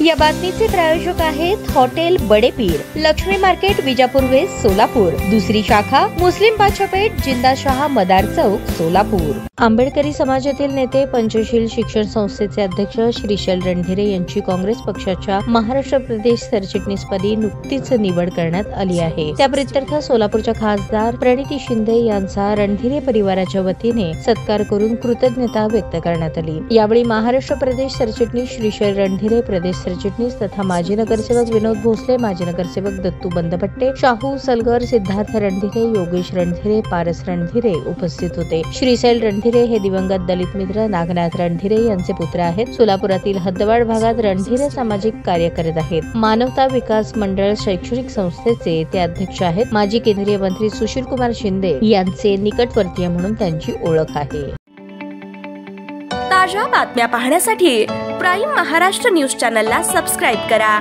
या बातमीचे प्रायोजक आहेत hotel Badepir, Laxmi market, Vijapur west, Solapur. दुसरी शाखा मुस्लिम बादशाहपेठ, जिंदाशहा मदार चौक, सोलापूर। आंबेडकरी समाजातील नेते, पंचशील शिक्षण संस्थेचे अध्यक्ष श्रीशैल रणधीरे यांची काँग्रेस पक्षाच्या महाराष्ट्र प्रदेश सरचिटणीसपदी नुकतीच निवड करण्यात आली आहे। त्या प्रित्यर्थ सोलापूरच्या खासदार प्रणिती शिंदे यांचा रणधीरे परिवाराच्या वतीने सत्कार करून कृतज्ञता व्यक्त करण्यात आली। यावेळी महाराष्ट्र प्रदेश सरचिटणीस श्रीशैल रणधीरे, प्रदेश सरचिटणीस तथा माजी नगरसेवक विनोद भोसले, माजी नगरसेवक दत्तू बंदपट्टे, शाहू सलगर, सिद्धार्थ रणधीरे, योगेश रणधीरे, पारस रणधीरे उपस्थित होते। श्रीशैल रणधीरे हे दिवंगत दलित मित्र नागनाथ रणधीरे यांचे पुत्र आहेत। सोलापुरातील हद्दवाड भागात रणधीरे सामाजिक कार्य करत आहेत। मानवता विकास मंडळ शैक्षणिक संस्थेचे ते अध्यक्ष आहेत। माजी केंद्रीय मंत्री सुशील कुमार शिंदे यांचे निकटवर्तीय म्हणून त्यांची ओळख आहे। ताज्या बातम्या पाहण्यासाठी प्राईम महाराष्ट्र न्यूज चॅनलला सबस्क्राईब करा।